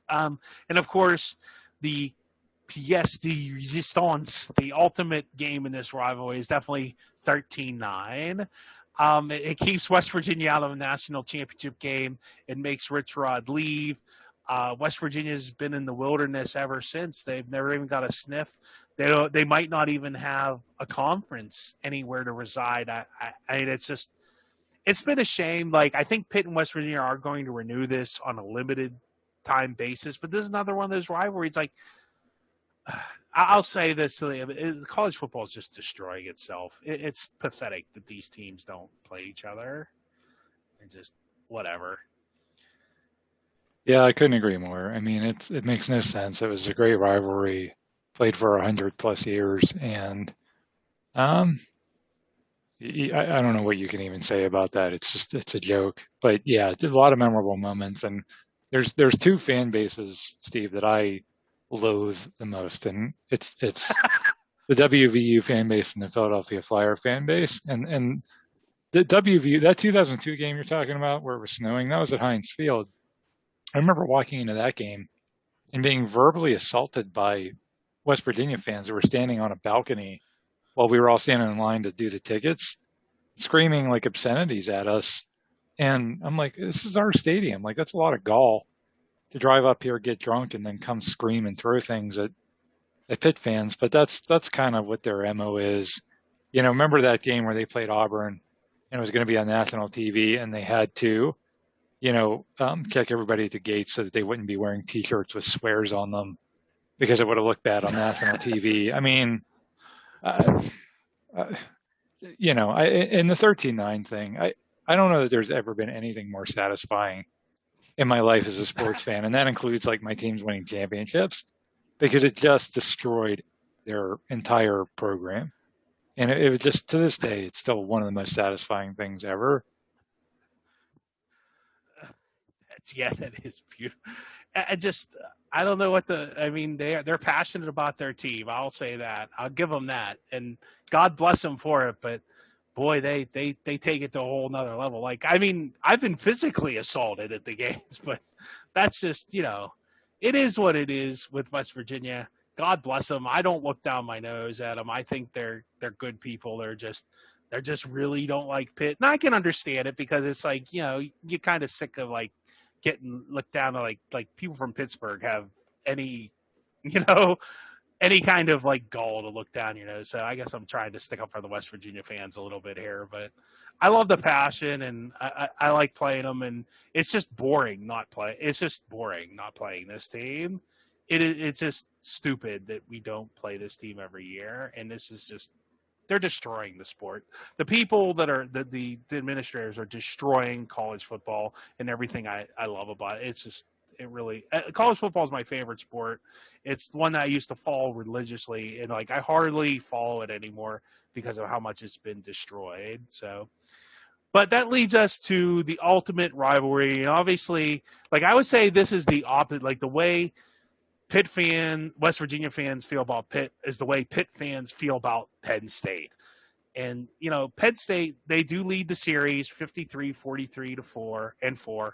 And of course, the pièce de résistance, the ultimate game in this rivalry, is definitely 13-9. It keeps West Virginia out of a national championship game. It makes Rich Rod leave. West Virginia's been in the wilderness ever since. They've never even got a sniff. They might not even have a conference anywhere to reside. It's been a shame. Like, I think Pitt and West Virginia are going to renew this on a limited time basis, but this is another one of those rivalries. Like, I'll say this, college football is just destroying itself. It's pathetic that these teams don't play each other. And just whatever.
Yeah, I couldn't agree more. I mean, it makes no sense. It was a great rivalry, played for 100+ years, and I don't know what you can even say about that. It's a joke. But yeah, there's a lot of memorable moments, and there's two fan bases, Steve, that I loathe the most, and it's the WVU fan base and the Philadelphia Flyer fan base. And the WVU, that 2002 game you're talking about where it was snowing, that was at Heinz Field. I remember walking into that game and being verbally assaulted by West Virginia fans that were standing on a balcony while we were all standing in line to do the tickets, screaming like obscenities at us. And I'm like, this is our stadium. Like, that's a lot of gall to drive up here, get drunk, and then come scream and throw things at Pitt fans. But that's kind of what their MO is. Remember that game where they played Auburn and it was going to be on national TV, and they had to, check everybody at the gate so that they wouldn't be wearing T-shirts with swears on them because it would have looked bad on national TV. I mean, in the 13-9 thing, I don't know that there's ever been anything more satisfying in my life as a sports fan, and that includes like my teams winning championships, because it just destroyed their entire program. And it was just, to this day, it's still one of the most satisfying things ever.
Yeah, that is beautiful. I don't know I mean, they're passionate about their team. I'll say that. I'll give them that. And God bless them for it. But boy, they take it to a whole nother level. Like, I mean, I've been physically assaulted at the games, but that's just, it is what it is with West Virginia. God bless them. I don't look down my nose at them. I think they're good people. They're just really don't like Pitt. And I can understand it, because it's like, you're kind of sick of like getting looked down to, like people from Pittsburgh have any, any kind of like gall to look down, So I guess I'm trying to stick up for the West Virginia fans a little bit here, but I love the passion, and I like playing them, and it's just boring not play. It's just boring not playing this team. It's just stupid that we don't play this team every year, and this is just, they're destroying the sport. The people that are the administrators are destroying college football and everything I love about it. It's just, it really, college football is my favorite sport. It's one that I used to follow religiously, and like I hardly follow it anymore because of how much it's been destroyed. So, but that leads us to the ultimate rivalry. And obviously, like I would say, this is the opposite. Like the way West Virginia fans feel about Pitt is the way Pitt fans feel about Penn State. And, Penn State, they do lead the series 53-43-4.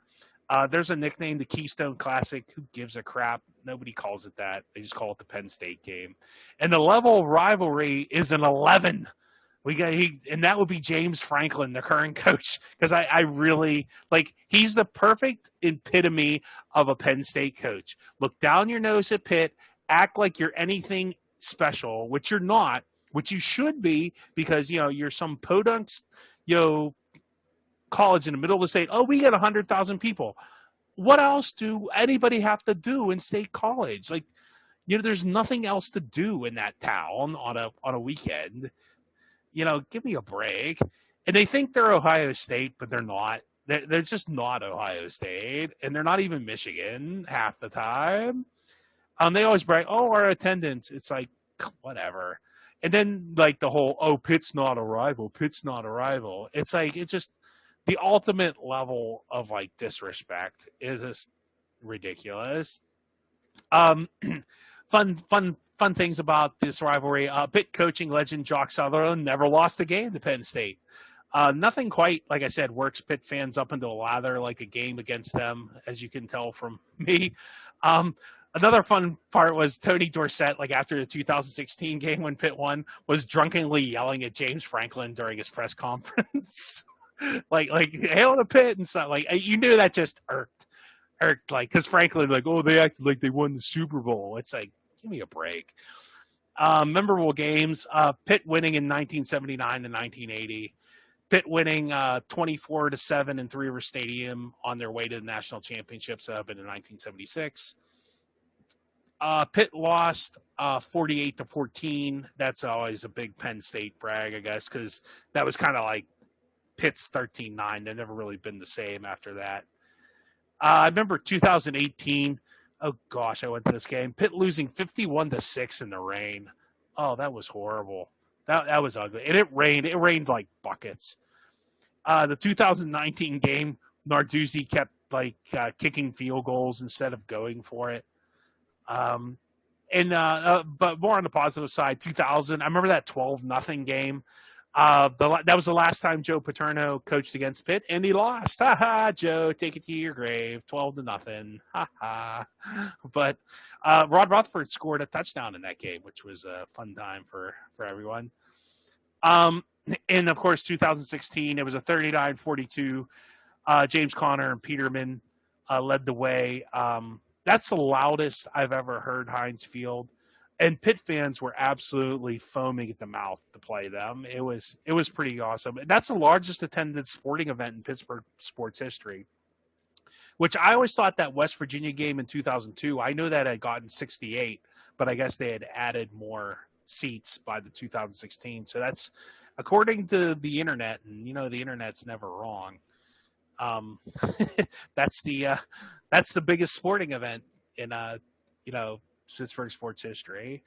There's a nickname, the Keystone Classic. Who gives a crap? Nobody calls it that. They just call it the Penn State game. And the level of rivalry is an 11. And that would be James Franklin, the current coach, because I really like, he's the perfect epitome of a Penn State coach. Look down your nose at Pitt, act like you're anything special, which you're not, which you should be, because you're some podunk, college in the middle of the state. Oh, we got 100,000 people. What else do anybody have to do in state college? Like, there's nothing else to do in that town on a weekend. Give me a break. And they think they're Ohio State, but they're not. They're just not Ohio State, and they're not even Michigan half the time. They always brag, oh, our attendance. It's like, whatever. And then like the whole, oh, Pitt's not a rival. Pitt's not a rival. It's like, it's just the ultimate level of like disrespect is just ridiculous. Fun things about this rivalry. Pitt coaching legend Jock Sutherland never lost a game to Penn State. Nothing quite, like I said, works Pitt fans up into a lather like a game against them, as you can tell from me. Another fun part was Tony Dorsett, like after the 2016 game when Pitt won, was drunkenly yelling at James Franklin during his press conference. like hail to Pitt and stuff. Like, you knew that just irked, like, because Franklin, like, oh, they acted like they won the Super Bowl. It's like, give me a break. Memorable games. Pitt winning in 1979 and 1980. Pitt winning 24-7 in Three River Stadium on their way to the national championships up in 1976. Pitt lost 48-14. That's always a big Penn State brag, I guess, because that was kind of like Pitt's 13-9. They've never really been the same after that. I remember 2018. Oh gosh, I went to this game. Pitt losing 51-6 in the rain. Oh, that was horrible. That was ugly. And it rained. It rained like buckets. The 2019 game, Narduzzi kept like kicking field goals instead of going for it. But more on the positive side, 2000. I remember that 12-0 game. That was the last time Joe Paterno coached against Pitt, and he lost. Ha ha, Joe, take it to your grave, 12-0. Ha ha. But Rod Rutherford scored a touchdown in that game, which was a fun time for everyone. And of course, 2016, it was a 39-42. James Conner and Peterman led the way. That's the loudest I've ever heard Heinz Field. And Pitt fans were absolutely foaming at the mouth to play them. It was pretty awesome. And that's the largest attended sporting event in Pittsburgh sports history, which I always thought that West Virginia game in 2002, I know that had gotten 68, but I guess they had added more seats by the 2016. So that's according to the internet, and the internet's never wrong. Um, that's the biggest sporting event in Pittsburgh sports history.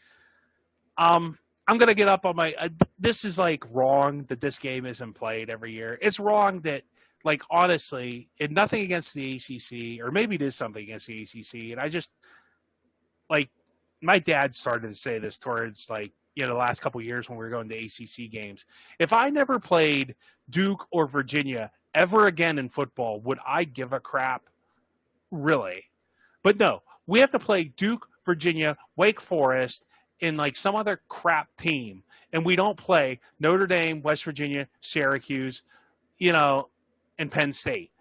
I'm gonna get up on my. This is like wrong that this game isn't played every year. It's wrong that, like, honestly, and nothing against the ACC, or maybe it is something against the ACC. And I just, like, my dad started to say this towards, like, the last couple of years when we were going to ACC games. If I never played Duke or Virginia ever again in football, would I give a crap? Really? But no, we have to play Duke, Virginia, Wake Forest, in like some other crap team, and we don't play Notre Dame, West Virginia, Syracuse, and Penn State.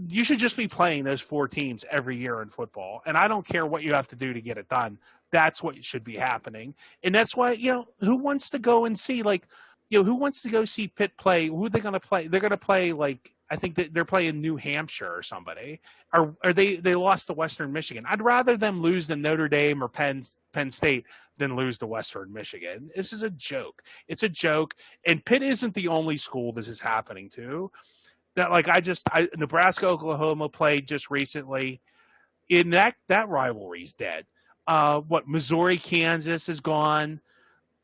You should just be playing those four teams every year in football, and I don't care what you have to do to get it done. That's what should be happening, and that's why who wants to go and see who wants to go see Pitt play? Who are they going to play? They're going to play I think that they're playing New Hampshire or somebody. Or they lost to Western Michigan. I'd rather them lose to Notre Dame or Penn State than lose to Western Michigan. This is a joke. It's a joke, and Pitt isn't the only school this is happening to. That Nebraska Oklahoma played just recently. In that rivalry's dead. Missouri Kansas is gone.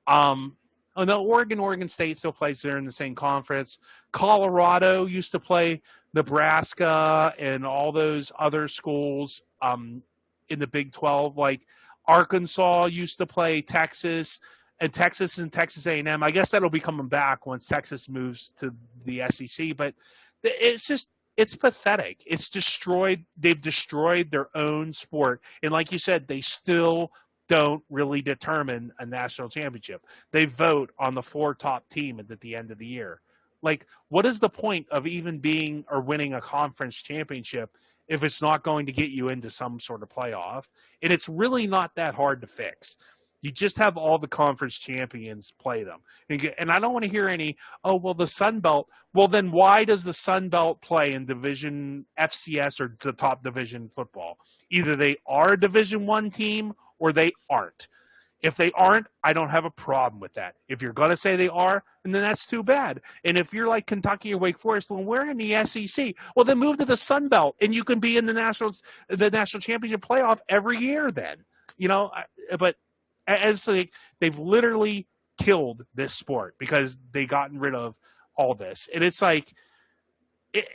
Oregon State still plays there in the same conference. Colorado used to play Nebraska and all those other schools in the Big 12. Like Arkansas used to play Texas and Texas A&M. I guess that'll be coming back once Texas moves to the SEC. But it's pathetic. It's destroyed. They've destroyed their own sport. And like you said, they still don't really determine a national championship. They vote on the four top teams at the end of the year. Like, what is the point of even being or winning a conference championship if it's not going to get you into some sort of playoff? And it's really not that hard to fix. You just have all the conference champions play them. And I don't want to hear any, the Sun Belt. Well, then why does the Sun Belt play in Division FCS or the top division football? Either they are a Division I team or they aren't. If they aren't, I don't have a problem with that. If you're going to say they are, then that's too bad. And if you're like Kentucky or Wake Forest, well, we're in the SEC. Well, then move to the Sun Belt, and you can be in the national championship playoff every year then. But as they've literally killed this sport because they've gotten rid of all this. And it's like,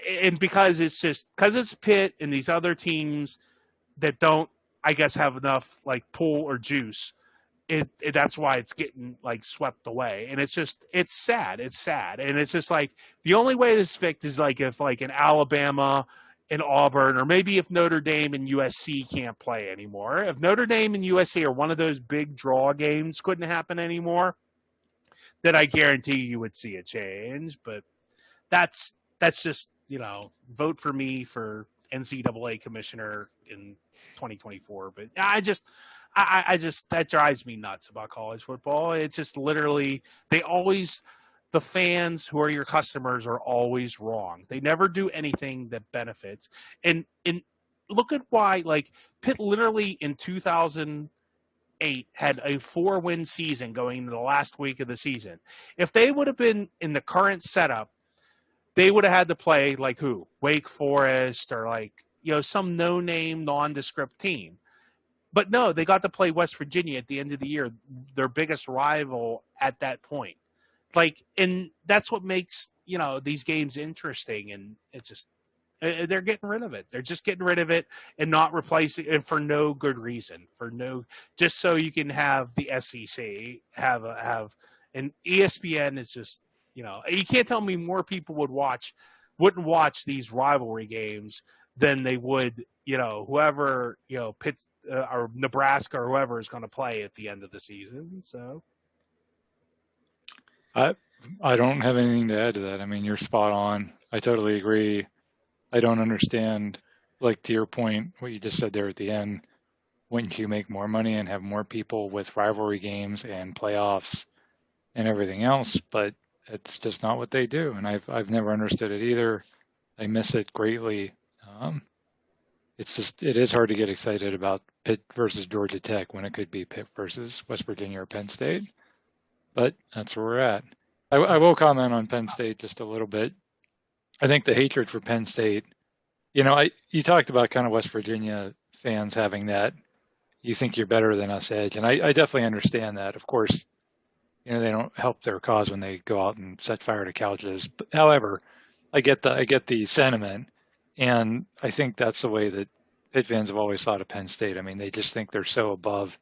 and because it's Pitt and these other teams that don't, I guess, have enough like pull or juice. That's why it's getting like swept away. And it's sad. It's sad. And it's just like the only way this is fixed is like if like in Alabama and Auburn, or maybe if Notre Dame and USC can't play anymore. If Notre Dame and USC are one of those big draw games couldn't happen anymore, then I guarantee you would see a change. But that's just, vote for me for NCAA commissioner in 2024. But I just that drives me nuts about college football. It's just literally the fans who are your customers are always wrong. They never do anything that benefits. And look at why, like, Pitt literally in 2008 had a 4-win season going into the last week of the season. If they would have been in the current setup, they would have had to play like who? Wake Forest or like, some no-name, nondescript team. But no, they got to play West Virginia at the end of the year, their biggest rival at that point. Like, and that's what makes, these games interesting. And it's just, they're getting rid of it. They're just getting rid of it and not replacing it for no good reason, just so you can have the SEC and ESPN is just, you can't tell me more people wouldn't watch these rivalry games than they would, whoever, Pitt or Nebraska or whoever is going to play at the end of the season. So.
I don't have anything to add to that. I mean, you're spot on. I totally agree. I don't understand, like, to your point, what you just said there at the end. Wouldn't you make more money and have more people with rivalry games and playoffs and everything else? But it's just not what they do, and I've never understood it either. I miss it greatly. It is hard to get excited about Pitt versus Georgia Tech when it could be Pitt versus West Virginia or Penn State. But that's where we're at. I will comment on Penn State just a little bit. I think the hatred for Penn State, you talked about kind of West Virginia fans having that you think you're better than us edge, and I definitely understand that. Of course, they don't help their cause when they go out and set fire to couches. But however, I get the sentiment, and I think that's the way that Pitt fans have always thought of Penn State. I mean, they just think they're so above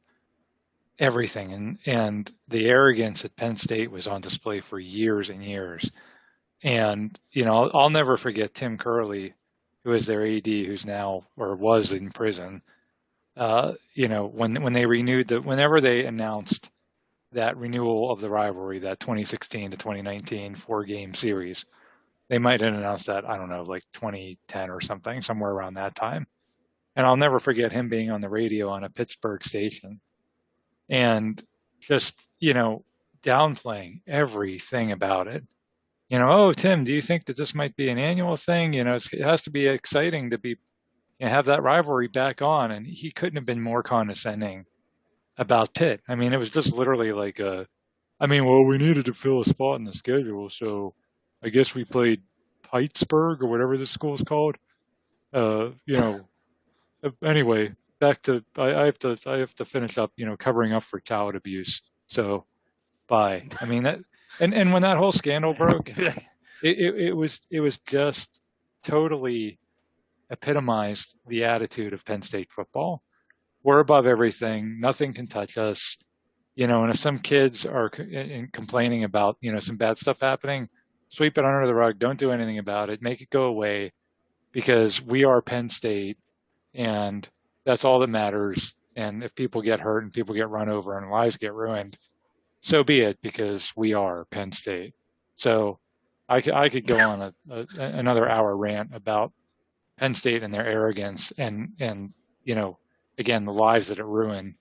everything, and the arrogance at Penn State was on display for years and years. And I'll never forget Tim Curley, who is their AD, who's now or was in prison. When they whenever they announced that renewal of the rivalry, that 2016 to 2019 4-game series, they might have announced that, I don't know, like 2010 or something, somewhere around that time. And I'll never forget him being on the radio on a Pittsburgh station and just, downplaying everything about it. Oh, Tim, do you think that this might be an annual thing? It has to be exciting to be have that rivalry back on. And he couldn't have been more condescending about Pitt. I mean, it was just literally like well, we needed to fill a spot in the schedule, so I guess we played Pittsburgh or whatever this school's called. Anyway, back to I have to finish up, covering up for child abuse. So bye. I mean that, and when that whole scandal broke, it was just totally epitomized the attitude of Penn State football. We're above everything. Nothing can touch us. And if some kids are complaining about, some bad stuff happening, sweep it under the rug. Don't do anything about it. Make it go away, because we are Penn State, and that's all that matters. And if people get hurt and people get run over and lives get ruined, so be it, because we are Penn State. So I could go on another hour rant about Penn State and their arrogance and again, the lives that it ruined,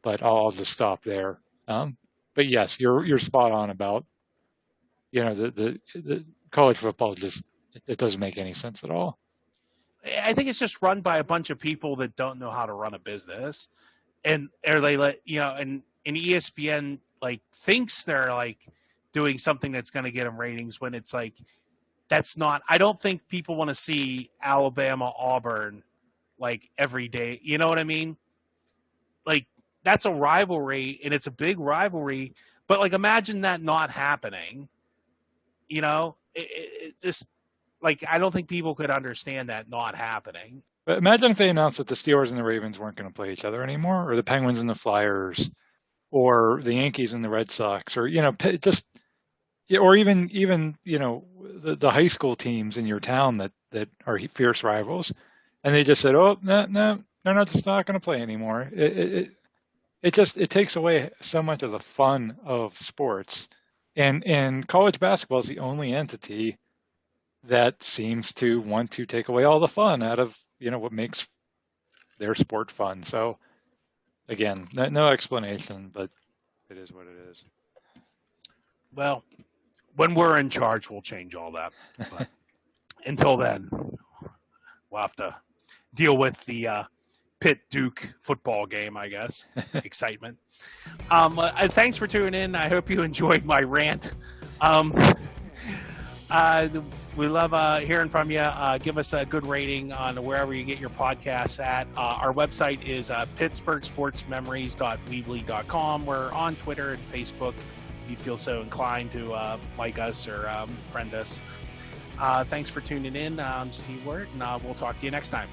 but I'll just stop there. But yes, you're spot on about, the college football it doesn't make any sense at all.
I think it's just run by a bunch of people that don't know how to run a business, and ESPN thinks they're doing something that's going to get them ratings, when it's that's not. I don't think people want to see Alabama Auburn every day. You know what I mean? That's a rivalry, and it's a big rivalry, but imagine that not happening. It just I don't think people could understand that not happening.
But imagine if they announced that the Steelers and the Ravens weren't going to play each other anymore, or the Penguins and the Flyers, or the Yankees and the Red Sox, or or even the high school teams in your town that are fierce rivals, and they just said, oh, no, they're not going to play anymore. It takes away so much of the fun of sports, and college basketball is the only entity that seems to want to take away all the fun out of what makes their sport fun. So again, no explanation, but it is what it is.
Well, when we're in charge, we'll change all that. But until then, we'll have to deal with the Pitt Duke football game, I guess. Excitement. Thanks for tuning in. I hope you enjoyed my rant. We love hearing from you. Give us a good rating on wherever you get your podcasts at. Our website is pittsburghsportsmemories.weebly.com. We're on Twitter and Facebook if you feel so inclined to like us or friend us. Thanks for tuning in. I'm Steve Wirt, and we'll talk to you next time.